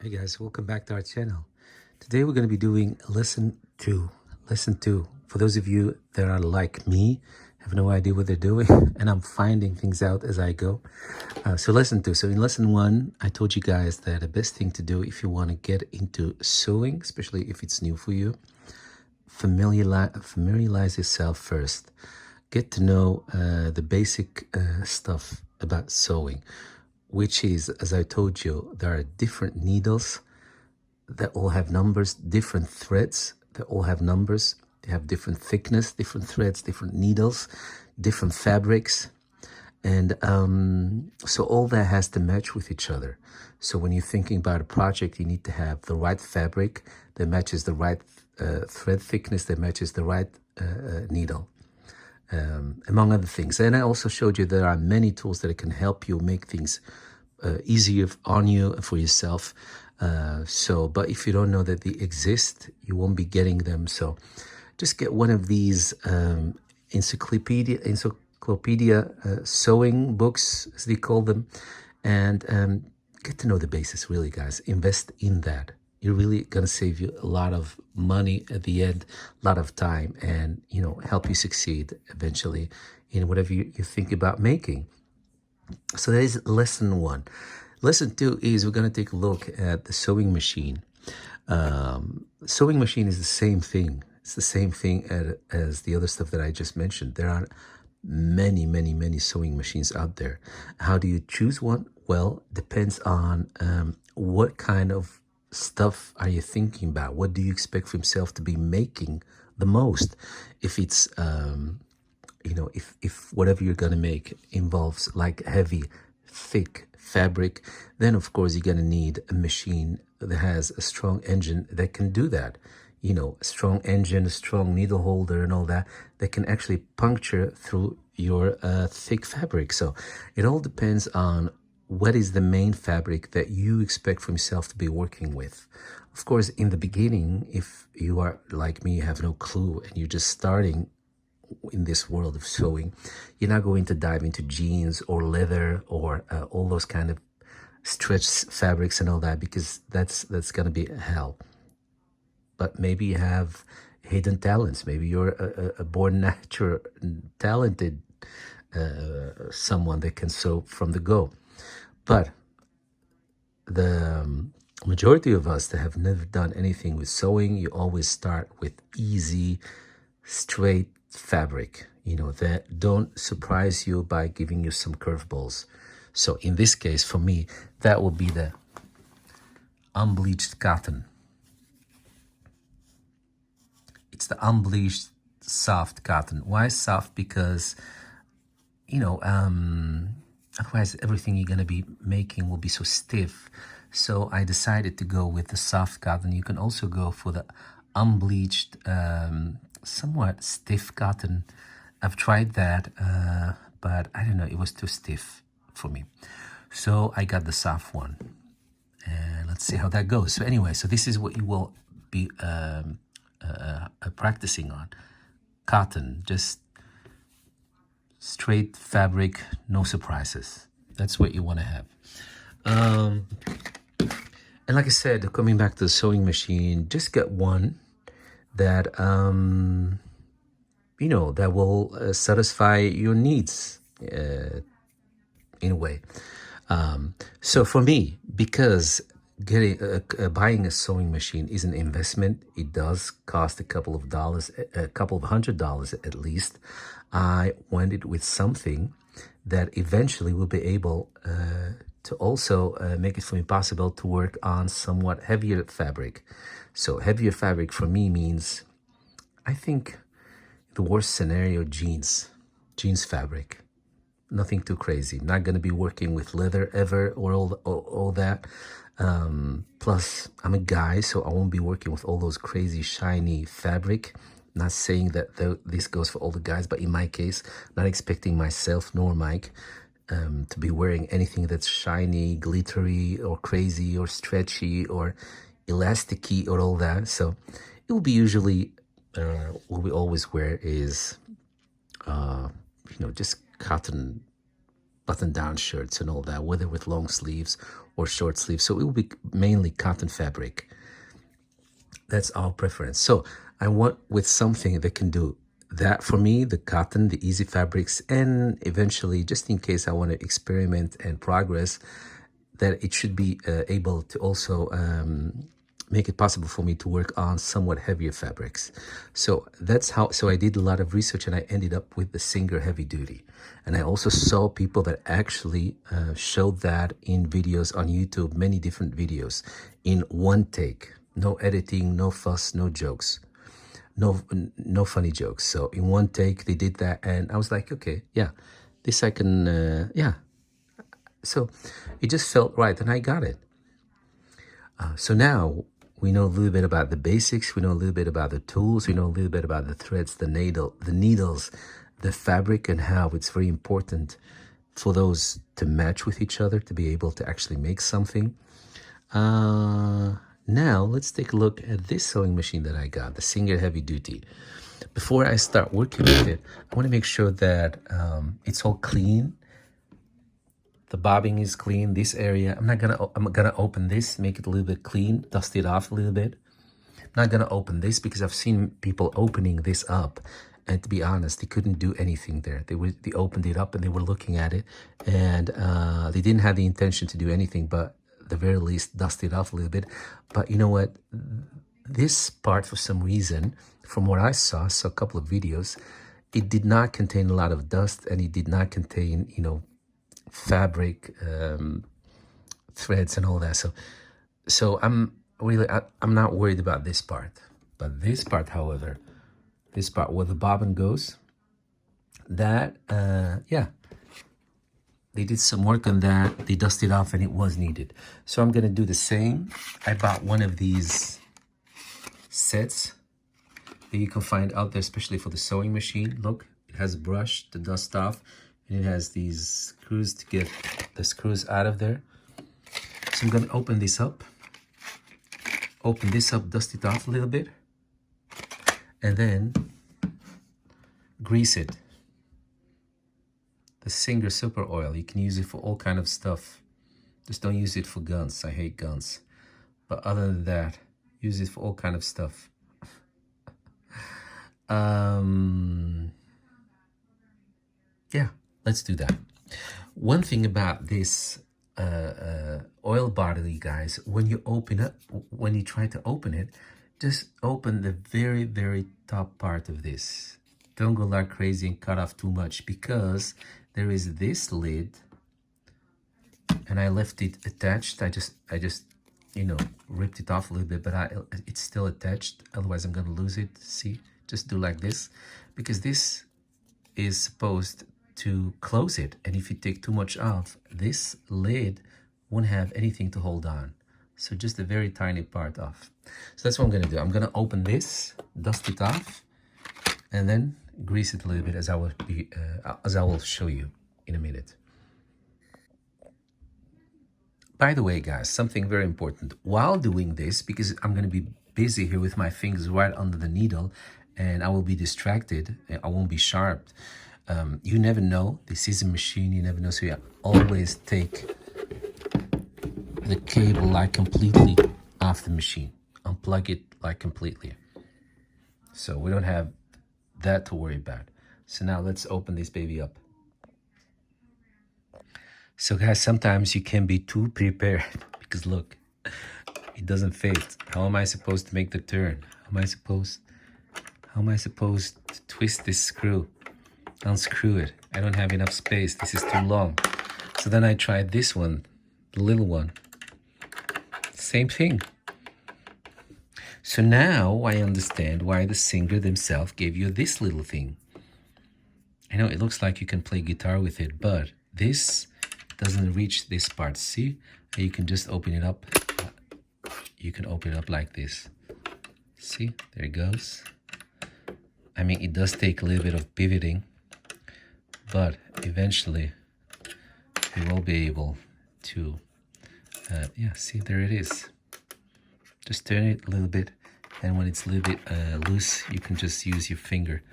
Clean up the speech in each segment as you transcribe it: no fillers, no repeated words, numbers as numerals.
Hi guys, welcome back to our channel. Today we're going to be doing lesson 2. Lesson 2. For those of you that are like me, have no idea what they're doing, and I'm finding things out as I go. So lesson 2. So in lesson 1, I told you guys that the best thing to do if you want to get into sewing, especially if it's new for you, familiarize yourself first. Get to know the basic stuff about sewing, which is, as I told you, there are different needles that all have numbers, different threads that all have numbers. They have different thickness, different threads, different needles, different fabrics. And so all that has to match with each other. So when you're thinking about a project, you need to have the right fabric that matches the right thread thickness, that matches the right needle, among other things. And I also showed you there are many tools that can help you make things easier on you and for yourself. But if you don't know that they exist, you won't be getting them. So just get one of these encyclopedia sewing books, as they call them, and get to know the basics, really, guys. Invest in that. You're really going to save you a lot of money at the end, a lot of time, and, you know, help you succeed eventually in whatever you think about making. So that is lesson 1. Lesson 2 is we're going to take a look at the sewing machine. Sewing machine is the same thing. It's the same thing as the other stuff that I just mentioned. There are many sewing machines out there. How do you choose one? Well, depends on what kind of stuff are you thinking about. What do you expect from yourself to be making the most? If it's you know, if whatever you're gonna make involves like heavy, thick fabric, then of course you're gonna need a machine that has a strong engine that can do that. You know, a strong engine, a strong needle holder and all that, that can actually puncture through your thick fabric. So it all depends on what is the main fabric that you expect from yourself to be working with. Of course, in the beginning, if you are like me, you have no clue and you're just starting in this world of sewing, you're not going to dive into jeans or leather or all those kind of stretch fabrics and all that, because that's going to be hell. But maybe you have hidden talents. Maybe you're a born natural talented someone that can sew from the go. But the majority of us that have never done anything with sewing, you always start with easy, straight fabric, you know, that don't surprise you by giving you some curveballs. So in this case, for me, that would be the unbleached cotton. It's the unbleached soft cotton. Why soft? Because, you know, otherwise everything you're going to be making will be so stiff. So I decided to go with the soft cotton. You can also go for the unbleached, somewhat stiff cotton. I've tried that, but I don't know, it was too stiff for me. So I got the soft one. And let's see how that goes. So anyway, so this is what you will be practicing on. Cotton, just straight fabric, no surprises. That's what you want to have. And like I said, coming back to the sewing machine, just get one that, you know, that will satisfy your needs in a way. So for me, because buying a sewing machine is an investment, it does cost a couple of $100 at least. I wanted with something that eventually will be able to also make it for me possible to work on somewhat heavier fabric. So heavier fabric for me means, I think, the worst scenario, jeans fabric. Nothing too crazy. Not going to be working with leather ever or all that. Plus, I'm a guy, so I won't be working with all those crazy shiny fabric. Not saying that this goes for all the guys, but in my case, not expecting myself nor Mike to be wearing anything that's shiny, glittery, or crazy, or stretchy, or elasticy, or all that. So it will be usually what we always wear is, you know, just cotton button-down shirts and all that, whether with long sleeves or short sleeve. So it will be mainly cotton fabric. That's our preference. So I want with something that can do that for me, the cotton, the easy fabrics, and eventually, just in case I want to experiment and progress, that it should be able to also make it possible for me to work on somewhat heavier fabrics. So that's how, so I did a lot of research and I ended up with the Singer Heavy Duty. And I also saw people that actually showed that in videos on YouTube, many different videos, in one take. No editing, no fuss, no jokes. No funny jokes. So in one take, they did that. And I was like, okay, yeah, this I can, yeah. So it just felt right and I got it. So now we know a little bit about the basics. We know a little bit about the tools. We know a little bit about the threads, the needles, the fabric, and how it's very important for those to match with each other to be able to actually make something. Now let's take a look at this sewing machine that I got, the Singer Heavy Duty. Before I start working with it, I want to make sure that it's all clean. The bobbing is clean. This area, I'm gonna open this, make it a little bit clean, dust it off a little bit. I'm not gonna open this because I've seen people opening this up, and to be honest, they couldn't do anything there. They opened it up and they were looking at it, and they didn't have the intention to do anything, but at the very least dust it off a little bit. But you know what? This part, for some reason, from what I saw a couple of videos, it did not contain a lot of dust, and it did not contain, you know, fabric, threads and all that. So I'm not worried about this part. But this part, however, this part where the bobbin goes, that yeah, they did some work on that. They dusted off and it was needed. So I'm gonna do the same. I bought one of these sets that you can find out there, especially for the sewing machine. Look, it has a brush to dust off, and it has these screws to get the screws out of there. So I'm gonna open this up, dust it off a little bit, and then grease it. The Singer Super Oil, you can use it for all kind of stuff. Just don't use it for guns. I hate guns. But other than that, use it for all kind of stuff. Yeah, let's do that. One thing about this oil bottle, you guys, when you try to open it, just open the very, very top part of this. Don't go like crazy and cut off too much, because there is this lid, and I left it attached. I just you know, ripped it off a little bit, but it's still attached. Otherwise, I'm gonna lose it. See, just do like this, because this is supposed to close it, and if you take too much off, this lid won't have anything to hold on. So just a very tiny part off. So that's what I'm gonna do. I'm gonna open this, dust it off, and then grease it a little bit, as I will show you in a minute. By the way, guys, something very important. While doing this, because I'm gonna be busy here with my fingers right under the needle, and I will be distracted, I won't be sharp. You never know. This is a machine, you never know. So you always take the cable like completely off the machine. Unplug it like completely. So we don't have that to worry about. So now let's open this baby up. So guys, sometimes you can be too prepared, because look, it doesn't fit. How am I supposed to make the turn? How am I supposed to twist this screw? Unscrew it. I don't have enough space. This is too long. So then I tried this one, the little one. Same thing. So now I understand why the Singer themselves gave you this little thing. I know it looks like you can play guitar with it, but this doesn't reach this part. See? And you can just open it up. You can open it up like this. See? There it goes. I mean, it does take a little bit of pivoting, but eventually you will be able to, yeah, see, there it is. Just turn it a little bit, and when it's a little bit loose, you can just use your finger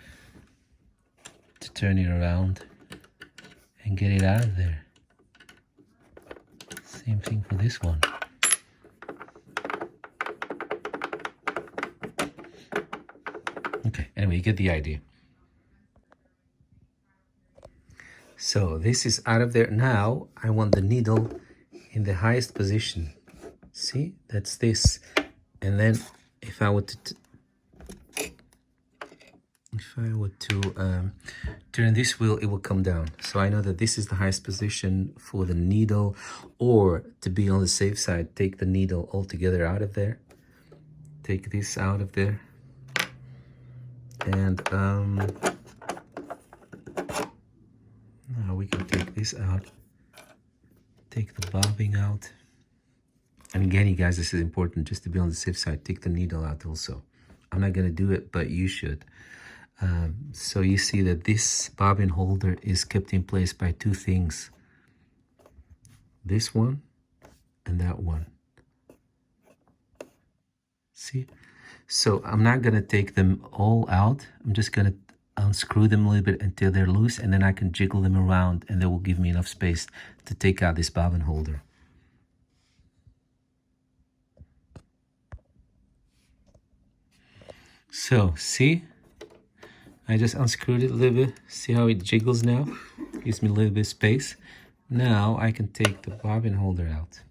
to turn it around and get it out of there. Same thing for this one. Okay, anyway, you get the idea. So this is out of there. Now I want the needle in the highest position. See, that's this. And then if I were to turn this wheel, it will come down. So I know that this is the highest position for the needle, or to be on the safe side, take the needle altogether out of there. Take this out of there. And now we can take this out. Take the bobbing out. And again, you guys, this is important, just to be on the safe side. Take the needle out also. I'm not going to do it, but you should. So you see that this bobbin holder is kept in place by two things. This one and that one. See? So I'm not going to take them all out. I'm just going to unscrew them a little bit until they're loose, and then I can jiggle them around, and they will give me enough space to take out this bobbin holder. So, see? I just unscrewed it a little bit. See how it jiggles now? Gives me a little bit of space. Now I can take the bobbin holder out.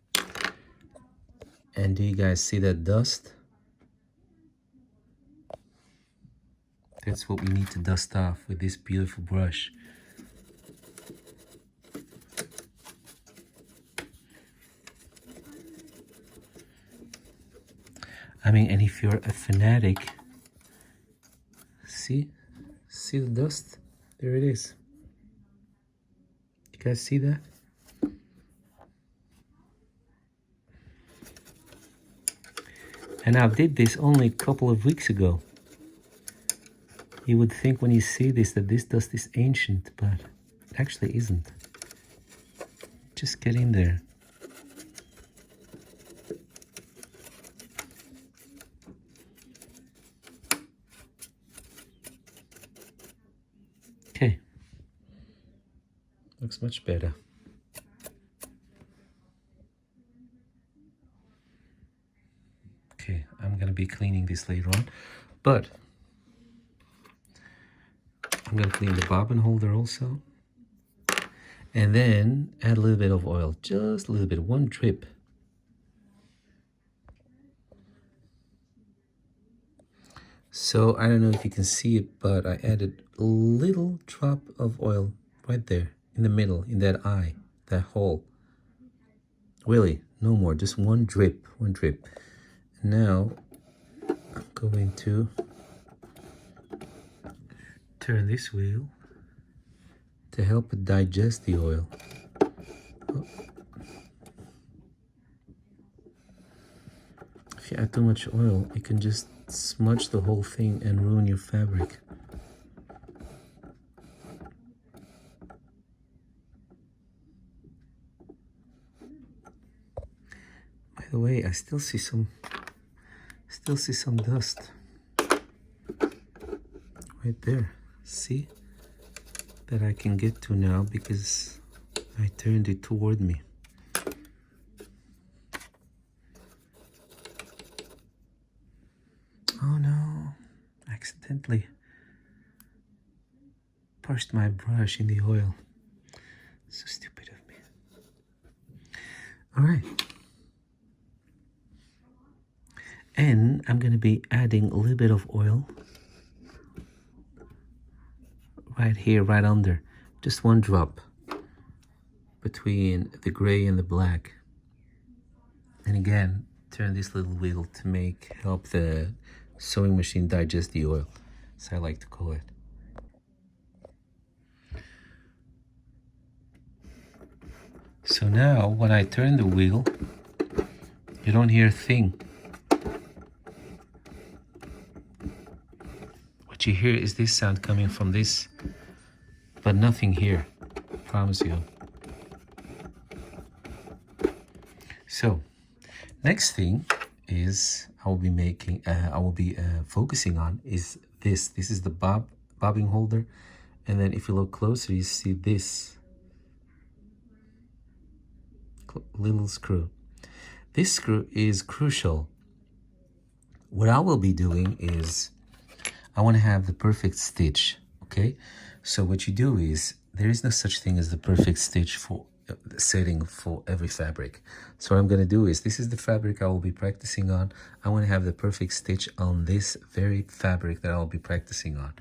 And do you guys see that dust? That's what we need to dust off with this beautiful brush. I mean, and if you're a fanatic, see the dust? There it is. You guys see that? And I did this only a couple of weeks ago. You would think when you see this that this dust is ancient, but it actually isn't. Just get in there. Okay. Looks much better. Okay, I'm gonna be cleaning this later on, but I'm gonna clean the bobbin holder also. And then add a little bit of oil, just a little bit, one drip. So I don't know if you can see it, but I added a little drop of oil right there in the middle, in that eye, that hole. Really, no more, just one drip, one drip. Now I'm going to turn this wheel to help it digest the oil. Oh. If you add too much oil, it can just smudge the whole thing and ruin your fabric. By the way, I still see some dust right there. See? That I can get to now because I turned it toward me. Oh no, I accidentally pushed my brush in the oil. So stupid of me. All right. And I'm going to be adding a little bit of oil right here, right under. Just one drop between the gray and the black. And again, turn this little wheel to help the sewing machine digest the oil, as I like to call it. So now when I turn the wheel, you don't hear a thing. What you hear is this sound coming from this, but nothing here, I promise you. So next thing is I will be focusing on is this. This is the bobbing holder, and then if you look closer, you see this. little screw. This screw is crucial. What I will be doing is I want to have the perfect stitch, okay? So what you do is, there is no such thing as the perfect stitch for setting for every fabric. So what I'm going to do is, this is the fabric I will be practicing on. I want to have the perfect stitch on this very fabric that I'll be practicing on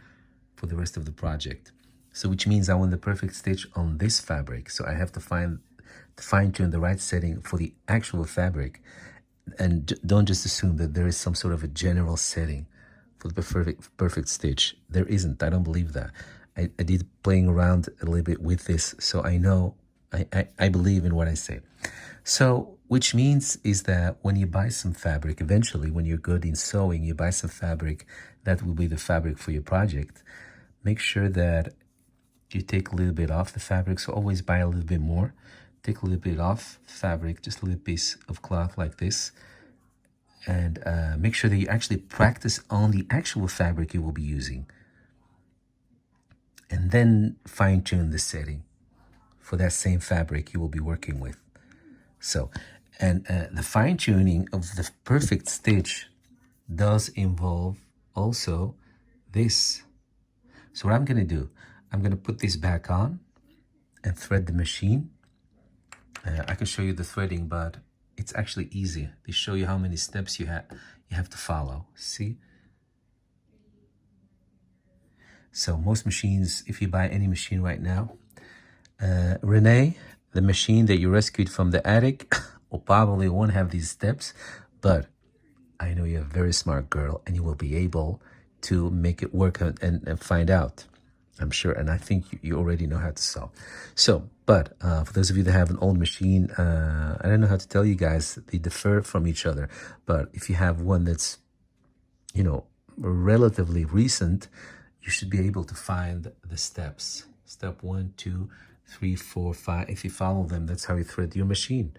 for the rest of the project. So which means I want the perfect stitch on this fabric. So I have to fine-tune the right setting for the actual fabric. And don't just assume that there is some sort of a general setting for the perfect stitch. There isn't. I don't believe that. I did playing around a little bit with this, so I know, I believe in what I say. So which means is that when you buy some fabric, eventually when you're good in sewing, you buy some fabric that will be the fabric for your project. Make sure that you take a little bit off the fabric. So always buy a little bit more. Take a little bit off fabric, just a little piece of cloth like this. And make sure that you actually practice on the actual fabric you will be using. And then fine-tune the setting for that same fabric you will be working with. So, and the fine-tuning of the perfect stitch does involve also this. So what I'm going to do, I'm going to put this back on and thread the machine. I can show you the threading, but it's actually easy. They show you how many steps you have to follow. See? So most machines, if you buy any machine right now, Renee, the machine that you rescued from the attic, will probably won't have these steps, but I know you're a very smart girl and you will be able to make it work and find out. I'm sure, and I think you already know how to sew. So, but for those of you that have an old machine, I don't know how to tell you guys, they differ from each other. But if you have one that's, you know, relatively recent, you should be able to find the steps. Step 1, 2, 3, 4, 5. If you follow them, that's how you thread your machine.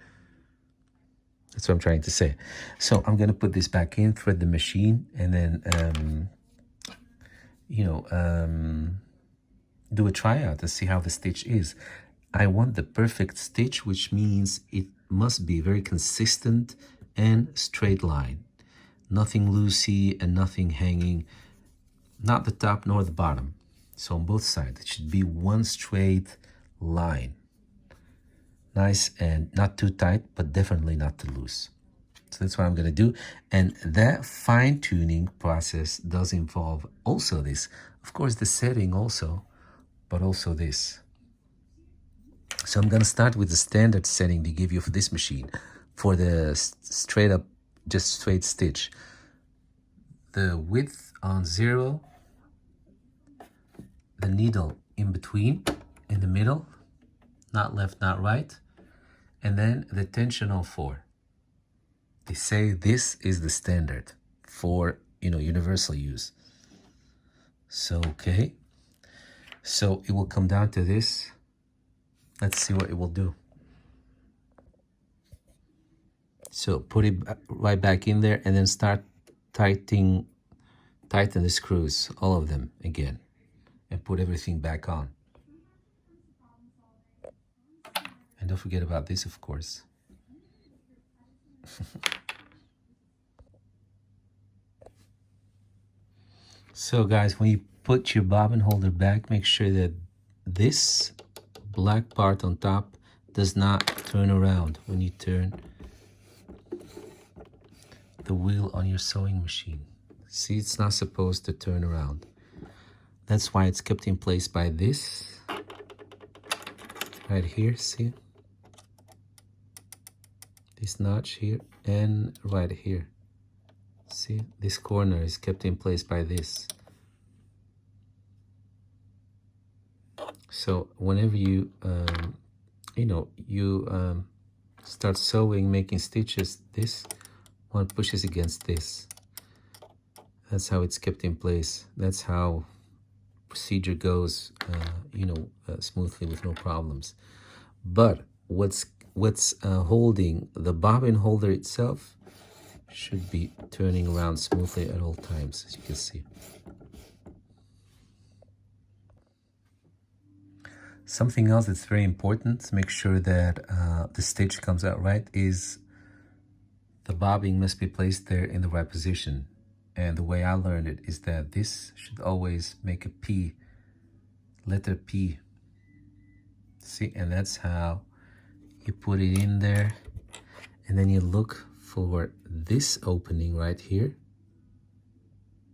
That's what I'm trying to say. So I'm going to put this back in, thread the machine, and then, do a tryout and see how the stitch is. I want the perfect stitch, which means it must be very consistent and straight line. Nothing loosey and nothing hanging, not the top nor the bottom. So on both sides, it should be one straight line. Nice and not too tight, but definitely not too loose. So that's what I'm going to do. And that fine-tuning process does involve also this. Of course, the setting also, but also this. So I'm going to start with the standard setting they give you for this machine. For the straight up, just straight stitch. The width on 0, the needle in between, in the middle, not left, not right, and then the tension on 4. They say this is the standard for, universal use. So, okay. So it will come down to this. Let's see what it will do. So put it right back in there and then start tighten the screws, all of them again, and put everything back on. And don't forget about this, of course. So guys, when you put your bobbin holder back, make sure that this black part on top does not turn around when you turn the wheel on your sewing machine. See, it's not supposed to turn around. That's why it's kept in place by this right here, see? This notch here and right here. See, this corner is kept in place by this. So whenever you, start sewing, making stitches, this one pushes against this. That's how it's kept in place. That's how procedure goes, smoothly with no problems. But what's holding the bobbin holder itself should be turning around smoothly at all times, as you can see. Something else that's very important to make sure that the stitch comes out right is the bobbin must be placed there in the right position. And the way I learned it is that this should always make a P, letter P. See, and that's how you put it in there. And then you look for this opening right here.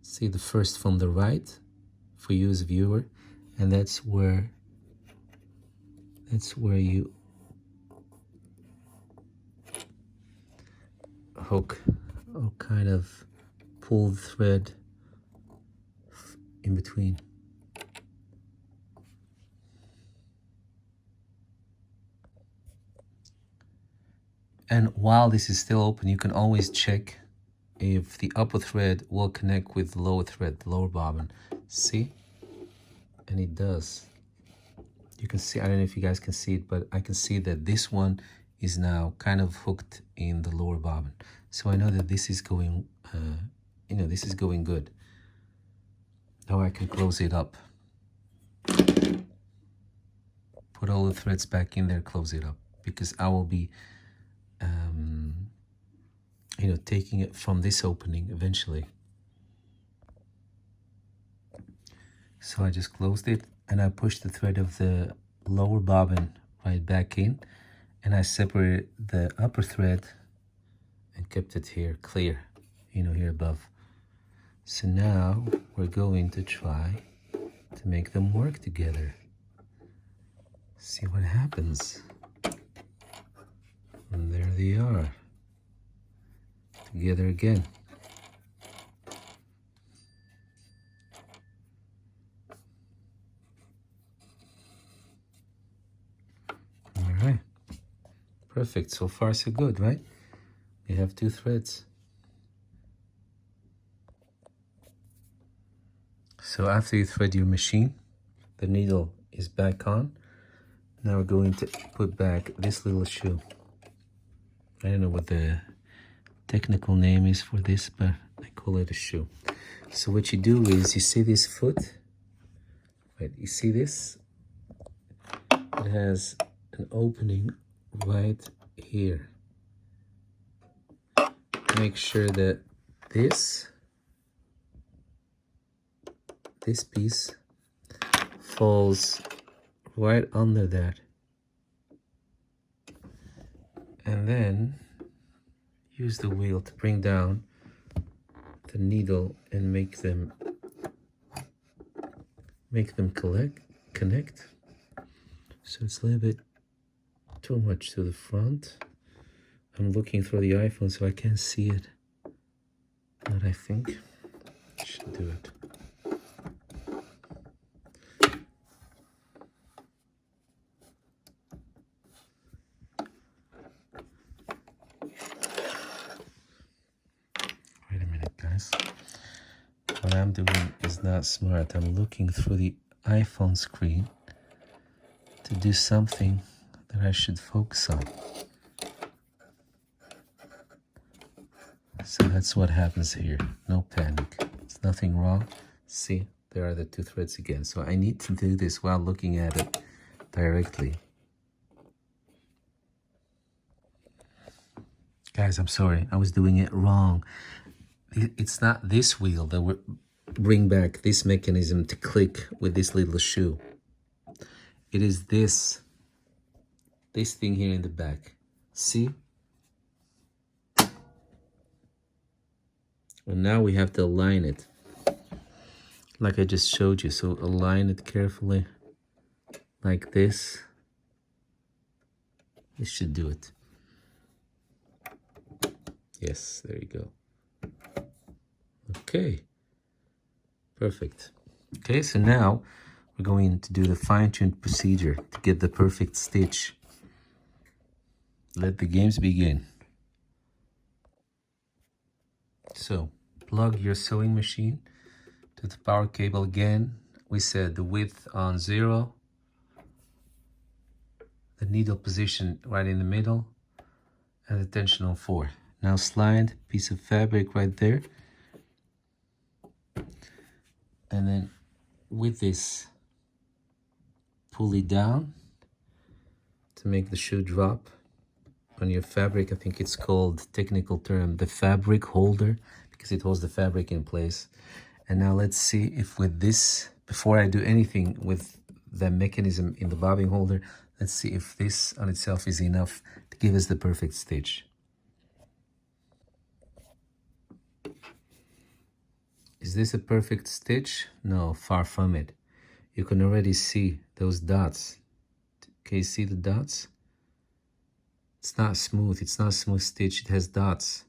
See the first from the right for you as a viewer, and that's where you hook or kind of pull the thread in between. And while this is still open, you can always check if the upper thread will connect with the lower thread, the lower bobbin. See? And it does. You can see, I don't know if you guys can see it, but I can see that this one is now kind of hooked in the lower bobbin. So I know that this is going, this is going good. Now I can close it up. Put all the threads back in there, close it up, because I will be taking it from this opening eventually. So I just closed it and I pushed the thread of the lower bobbin right back in, and I separated the upper thread and kept it here clear, here above. So now we're going to try to make them work together. See what happens. And there they are, together again. All right, perfect. So far so good, right? We have 2 threads. So after you thread your machine, the needle is back on. Now we're going to put back this little shoe. I don't know what the technical name is for this, but I call it a shoe. So what you do is, you see this foot? Right, you see this? It has an opening right here. Make sure that this piece falls right under that. And then use the wheel to bring down the needle and make them connect. So it's a little bit too much to the front. I'm looking through the iPhone so I can't see it, but I think I should do it. Wait a minute, guys. What I'm doing is not smart. I'm looking through the iPhone screen to do something that I should focus on. So that's what happens here. No panic. There's nothing wrong. See, there are the 2 threads again. So I need to do this while looking at it directly. Guys, I'm sorry. I was doing it wrong. It's not this wheel that will bring back this mechanism to click with this little shoe. It is this thing here in the back. See? And now we have to align it like I just showed you. So align it carefully like this. This should do it. Yes, there you go. Okay, perfect. Okay, so now we're going to do the fine-tuned procedure to get the perfect stitch. Let the games begin. So plug your sewing machine to the power cable again. We set the width on 0, the needle position right in the middle, and the tension on 4. Now slide piece of fabric right there, and then with this pulley down to make the shoe drop on your fabric. I think it's called, technical term, the fabric holder, because it holds the fabric in place. And now let's see if with this, before I do anything with the mechanism in the bobbin holder, let's see if this on itself is enough to give us the perfect stitch. Is this a perfect stitch? No, far from it. You can already see those dots. Can you see the dots? It's not smooth. It's not a smooth stitch. It has dots.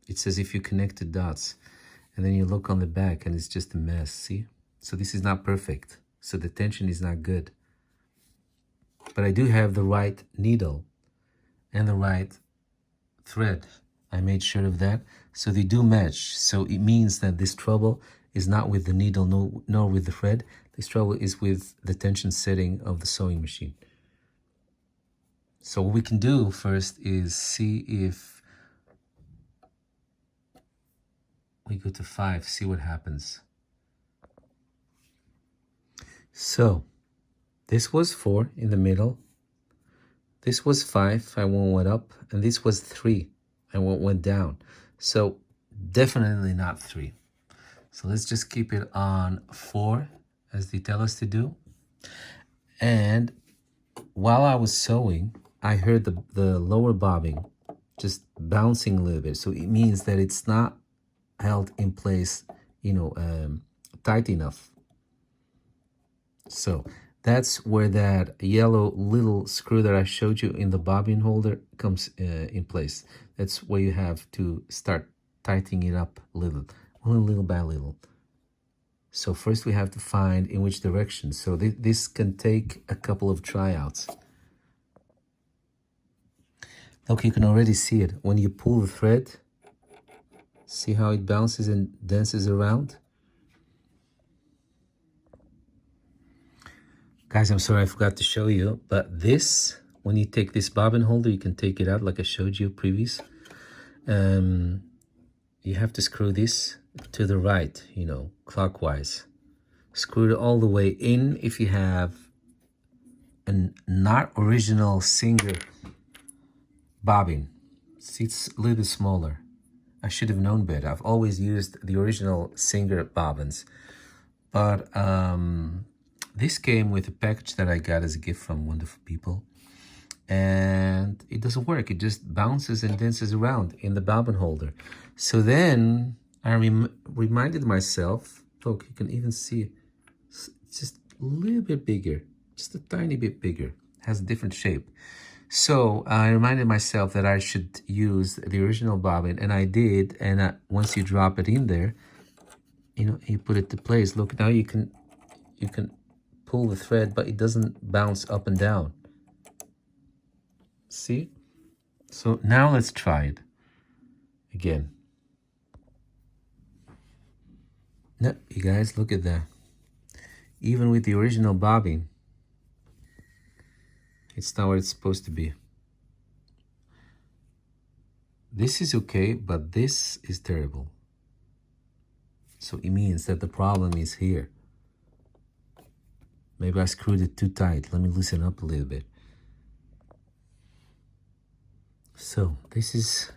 It's as if you connected dots. And then you look on the back and it's just a mess, see? So this is not perfect. So the tension is not good. But I do have the right needle and the right thread. I made sure of that. So they do match. So it means that this trouble is not with the needle nor with the thread. This trouble is with the tension setting of the sewing machine. So what we can do first is see if we go to 5, see what happens. So this was 4 in the middle. This was 5, I went up, and this was 3, I went down. So definitely not 3. So let's just keep it on 4 as they tell us to do. And while I was sewing, I heard the lower bobbin just bouncing a little bit. So it means that it's not held in place, tight enough. So that's where that yellow little screw that I showed you in the bobbin holder comes in place. That's where you have to start tightening it up a little, only little by little. So first we have to find in which direction. So this can take a couple of tryouts. Look, you can already see it. When you pull the thread, see how it bounces and dances around? Guys, I'm sorry I forgot to show you, but this, when you take this bobbin holder, you can take it out like I showed you previous. You have to screw this to the right, clockwise. Screw it all the way in if you have a not original Singer bobbin. See, it's a little bit smaller. I should have known better. I've always used the original Singer bobbins. But this came with a package that I got as a gift from wonderful people. And it doesn't work. It just bounces and dances around in the bobbin holder. So then I reminded myself, look, you can even see it's just a little bit bigger, just a tiny bit bigger. It has a different shape. So I reminded myself that I should use the original bobbin, and I did. And once you drop it in there, you put it to place. Look, now you can pull the thread, but it doesn't bounce up and down. See? So now let's try it again. No, you guys, look at that. Even with the original bobbin, it's not where it's supposed to be. This is okay, but this is terrible. So it means that the problem is here. Maybe I screwed it too tight. Let me loosen up a little bit. So this is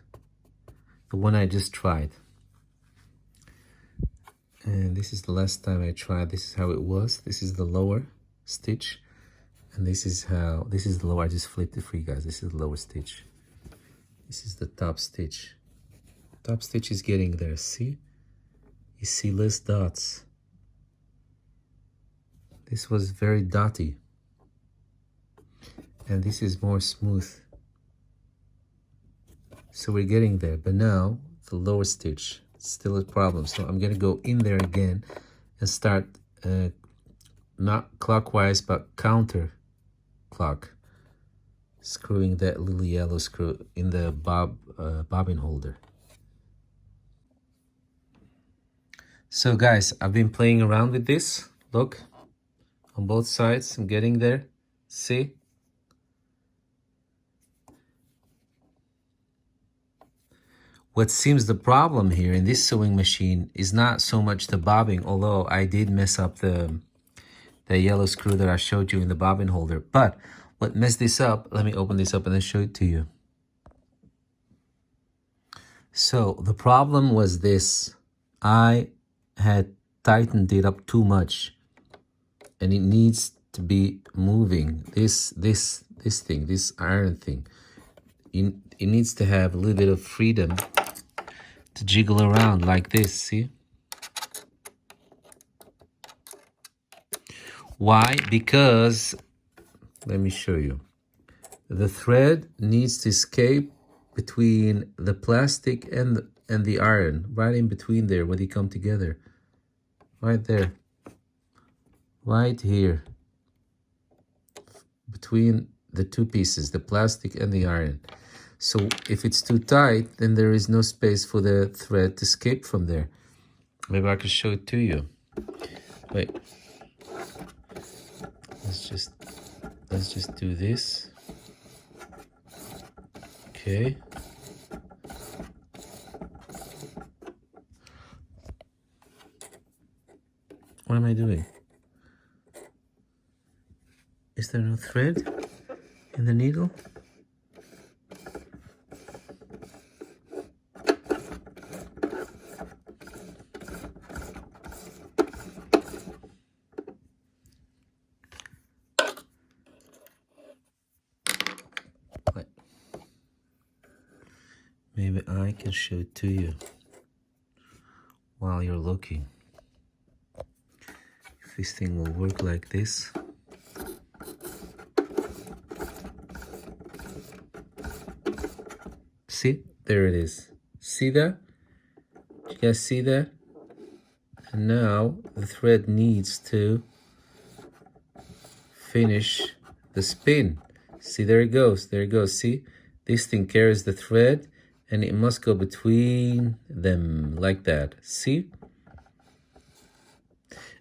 the one I just tried. And this is the last time I tried. This is how it was. This is the lower stitch. And this is the lower. I just flipped it for you guys. This is the lower stitch. This is the top stitch. Top stitch is getting there. See? You see less dots. This was very dotty. And this is more smooth. So we're getting there. But now, the lower stitch, it's still a problem. So I'm going to go in there again and start not clockwise, but counter clock. Screwing that little yellow screw in the bobbin holder. So guys, I've been playing around with this. Look, on both sides, I'm getting there. See? What seems the problem here in this sewing machine is not so much the bobbing, although I did mess up the the yellow screw that I showed you in the bobbin holder. But what messed this up, let me open this up and then show it to you. So the problem was this. I had tightened it up too much, and it needs to be moving. This thing, this iron thing, it needs to have a little bit of freedom to jiggle around like this, see? Why? Because, let me show you. The thread needs to escape between the plastic and the iron, right in between there when they come together. Right there. Right here. Between the two pieces, the plastic and the iron. So if it's too tight, then there is no space for the thread to escape from there. Maybe I can show it to you. Wait. Let's just do this. Okay. What am I doing? Is there no thread in the needle? Maybe I can show it to you while you're looking. If this thing will work like this. See? There it is. See that? You guys see that? And now the thread needs to finish the spin. See, there it goes. There it goes. See? This thing carries the thread and it must go between them like that. See?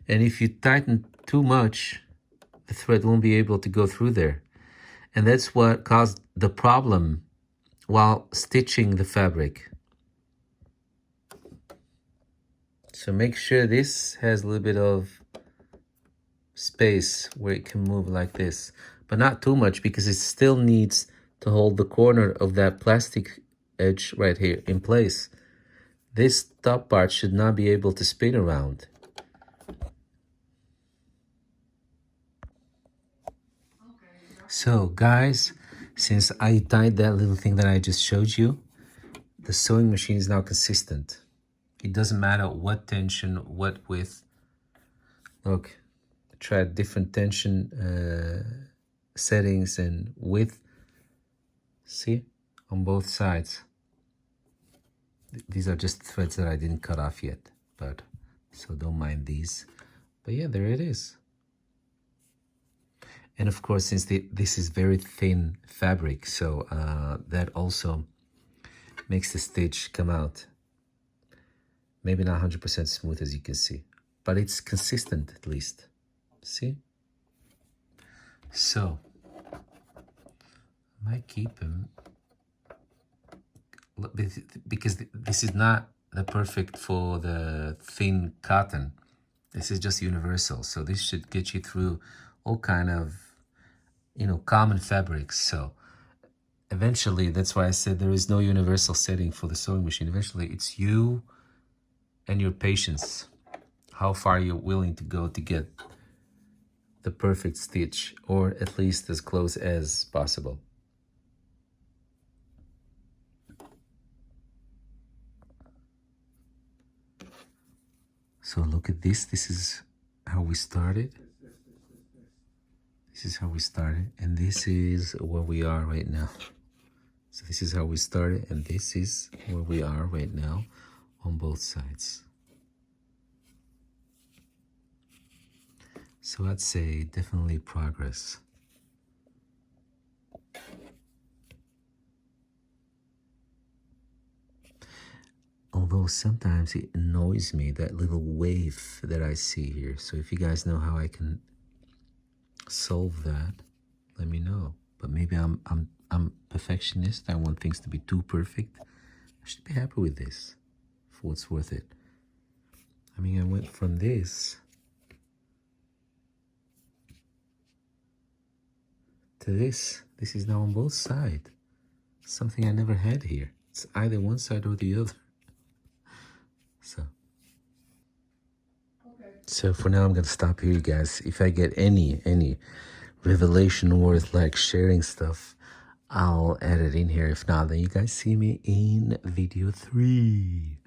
And if you tighten too much, the thread won't be able to go through there. And that's what caused the problem while stitching the fabric. So make sure this has a little bit of space where it can move like this, but not too much because it still needs to hold the corner of that plastic edge right here in place. This top part should not be able to spin around. So guys, since I tied that little thing that I just showed you, the sewing machine is now consistent. It doesn't matter what tension, what width. Look, I tried different tension settings and width. See, on both sides. These are just threads that I didn't cut off yet, but so don't mind these. But yeah, there it is. And of course, since this is very thin fabric, so that also makes the stitch come out. Maybe not 100% smooth as you can see, but it's consistent at least. See? So, I might keep him because this is not the perfect for the thin cotton. This is just universal. So this should get you through all kind of, common fabrics. So eventually, that's why I said there is no universal setting for the sewing machine. Eventually, it's you and your patience. How far you're willing to go to get the perfect stitch, or at least as close as possible. So look at this. This is how we started. This is how we started, and this is where we are right now. So this is how we started, and this is where we are right now on both sides. So I'd say definitely progress. Although sometimes it annoys me, that little wave that I see here. So if you guys know how I can solve that, let me know. But maybe I'm perfectionist. I want things to be too perfect. I should be happy with this for what's worth it. I mean, I went from this this. This is now on both sides. Something I never had here. It's either one side or the other. So for now, I'm gonna stop here, guys. If I get any revelation worth like sharing stuff, I'll add it in here. If not, then you guys see me in video 3.